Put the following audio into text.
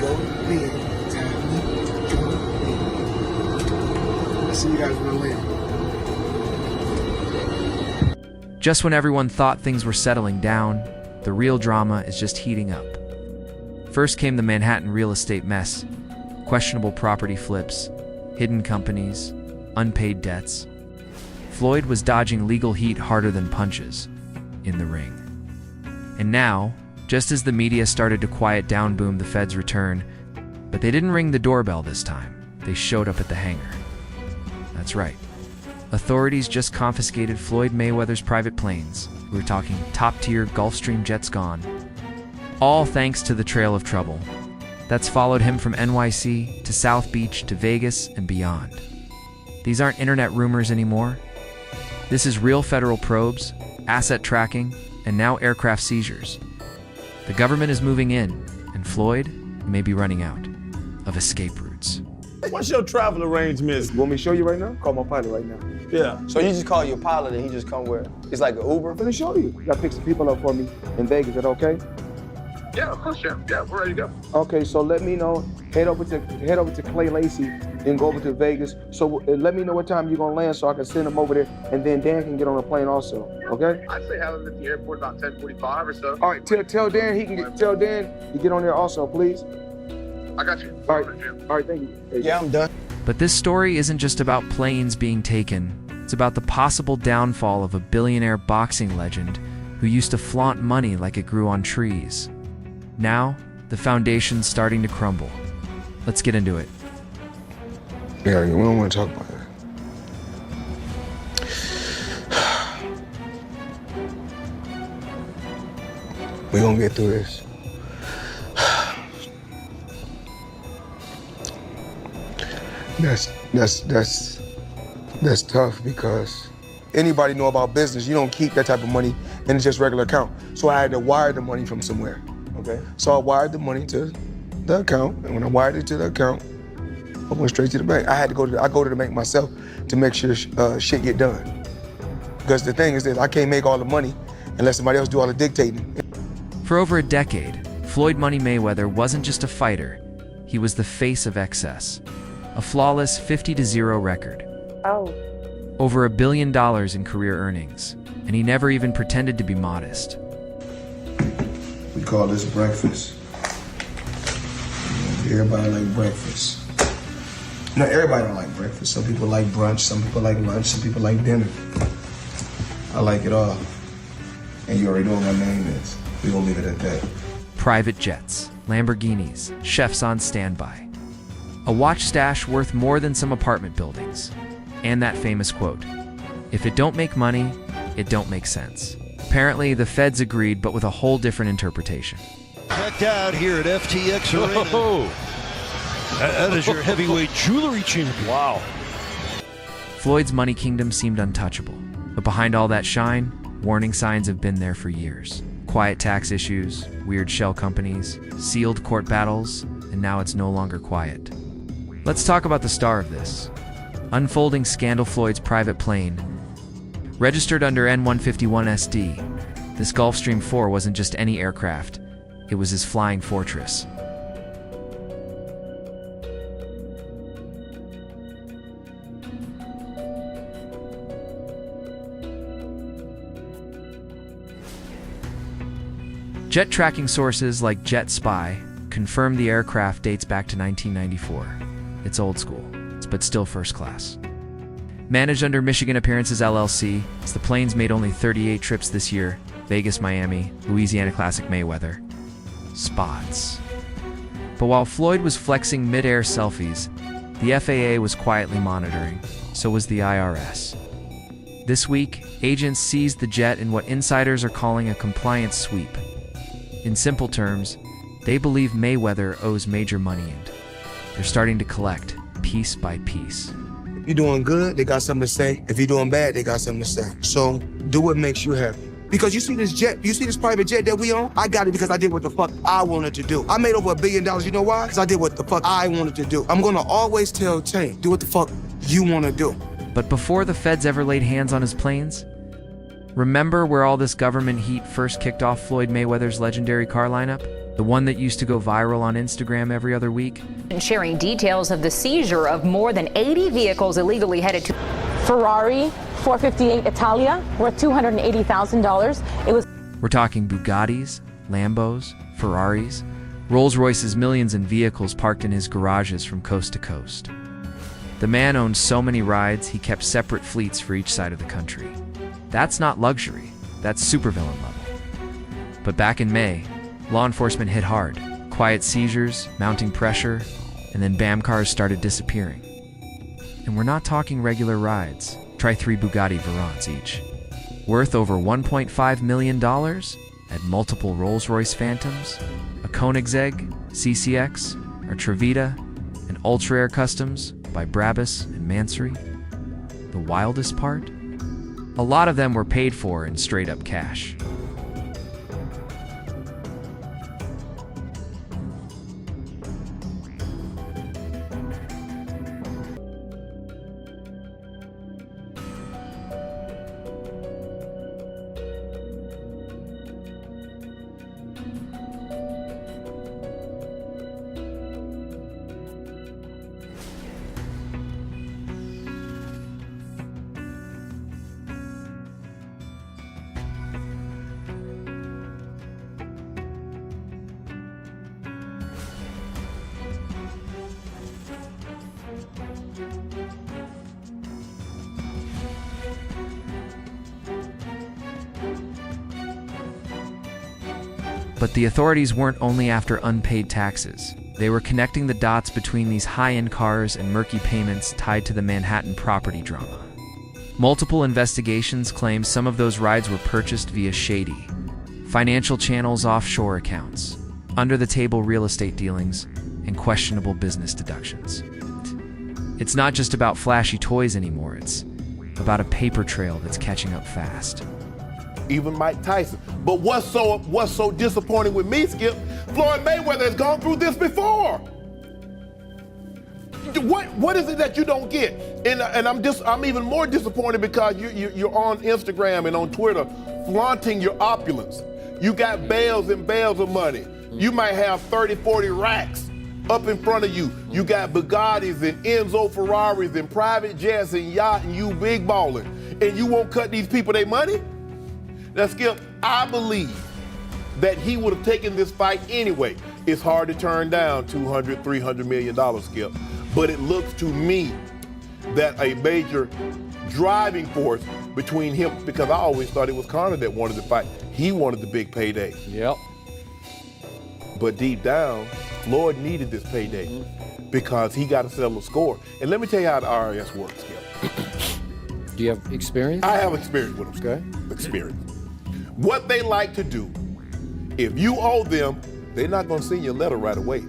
Go big, Tommy. Go big. I'll see you guys when I land. Just when everyone thought things were settling down, the real drama is just heating up. First came the Manhattan real estate mess, questionable property flips, hidden companies, unpaid debts. Floyd was dodging legal heat harder than punches in the ring. And now, just as the media started to quiet down Boom, the feds return, but they didn't ring the doorbell this time. They showed up at the hangar. That's right. Authorities just confiscated Floyd Mayweather's private planes. We're talking top-tier Gulfstream jets gone. All thanks to the trail of trouble that's followed him from NYC to South Beach to Vegas and beyond. These aren't internet rumors anymore. This is real federal probes, asset tracking, and now aircraft seizures. The government is moving in, and Floyd may be running out of escape routes. What's your travel arrangements? Want me to show you right now? Call my pilot right now. Yeah. So you just call your pilot and he just come where? It's like an Uber? I'm gonna show you. You gotta pick some people up for me in Vegas. Is that okay? Yeah, of course, Jim. Yeah, we're ready to go. Okay, so let me know. Head over to Clay Lacey and go over to Vegas. So let me know what time you're gonna land so I can send him over there, and then Dan can get on the plane also. Okay? I'd say have him at the airport about 10:45 or so. All right. Tell Dan tell Dan to get on there also, please. I got you. All right. All right. Thank you. Yeah, I'm done. But this story isn't just about planes being taken. It's about the possible downfall of a billionaire boxing legend who used to flaunt money like it grew on trees. Now, the foundation's starting to crumble. Let's get into it. Yeah, we don't want to talk about that. We're gonna get through this. That's tough because anybody know about business, you don't keep that type of money in just regular account. So I had to wire the money from somewhere. Okay. So I wired the money to the account, and when I wired it to the account, I went straight to the bank. I go to the bank myself to make sure shit get done. Because the thing is that I can't make all the money unless somebody else do all the dictating. For over a decade, Floyd Money Mayweather wasn't just a fighter. He was the face of excess. A flawless 50-0 record. Oh. Over $1 billion in career earnings. And he never even pretended to be modest. We call this breakfast. Everybody like breakfast. Not everybody don't like breakfast. Some people like brunch, some people like lunch, some people like dinner. I like it all. And you already know what my name is. We gonna leave it at that. Private jets, Lamborghinis, chefs on standby. A watch stash worth more than some apartment buildings. And that famous quote, "If it don't make money, it don't make sense." Apparently, the feds agreed, but with a whole different interpretation. Checked out here at FTX Arena. Oh, that is your heavyweight jewelry champion. Wow. Floyd's money kingdom seemed untouchable. But behind all that shine, warning signs have been there for years. Quiet tax issues, weird shell companies, sealed court battles, and now it's no longer quiet. Let's talk about the star of this. Unfolding scandal: Floyd's private plane. Registered under N151SD, this Gulfstream 4 wasn't just any aircraft. It was his flying fortress. Jet tracking sources like Jet Spy confirm the aircraft dates back to 1994. It's old school, but still first class. Managed under Michigan Appearances LLC, the planes made only 38 trips this year. Vegas, Miami, Louisiana Classic Mayweather. Spots. But while Floyd was flexing mid-air selfies, the FAA was quietly monitoring. So was the IRS. This week, agents seized the jet in what insiders are calling a compliance sweep. In simple terms, they believe Mayweather owes major money and they're starting to collect piece by piece. If you're doing good, they got something to say. If you're doing bad, they got something to say. So do what makes you happy. Because you see this jet, you see this private jet that we own? I got it because I did what the fuck I wanted to do. I made over $1 billion, you know why? Because I did what the fuck I wanted to do. I'm gonna always tell Tank, do what the fuck you wanna do. But before the feds ever laid hands on his planes, Remember where all this government heat first kicked off Floyd Mayweather's legendary car lineup? The one that used to go viral on Instagram every other week? And sharing details of the seizure of more than 80 vehicles illegally headed to Ferrari 458 Italia worth $280,000. We're talking Bugattis, Lambos, Ferraris, Rolls-Royces, millions in vehicles parked in his garages from coast to coast. The man owned so many rides, he kept separate fleets for each side of the country. That's not luxury, that's supervillain level. But back in May, law enforcement hit hard. Quiet seizures, mounting pressure, and then BAM cars started disappearing. And we're not talking regular rides. Try 3 Bugatti Veyrons each. Worth over $1.5 million at multiple Rolls-Royce Phantoms, a Koenigsegg, CCX, or Trevita, and ultra-air customs by Brabus and Mansory. The wildest part? A lot of them were paid for in straight-up cash. But the authorities weren't only after unpaid taxes. They were connecting the dots between these high-end cars and murky payments tied to the Manhattan property drama. Multiple investigations claim some of those rides were purchased via shady financial channels, offshore accounts, under-the-table real estate dealings, and questionable business deductions. It's not just about flashy toys anymore, it's about a paper trail that's catching up fast. Even Mike Tyson. But what's so disappointing with me, Skip? Floyd Mayweather has gone through this before. What is it that you don't get? And I'm even more disappointed because you're on Instagram and on Twitter flaunting your opulence. You got bales and bales of money. You might have 30, 40 racks up in front of you. You got Bugattis and Enzo Ferraris and private jets and yacht, and you big balling. And you won't cut these people their money? Now, Skip, I believe that he would have taken this fight anyway. It's hard to turn down $200, $300 million, Skip. But it looks to me that a major driving force between him, because I always thought it was Conor that wanted the fight. He wanted the big payday. Yep. But deep down, Floyd needed this payday because he got to settle a score. And let me tell you how the IRS works, Skip. Do you have experience? I have experience with them. Okay. Experience. What they like to do, if you owe them, they're not going to send you a letter right away.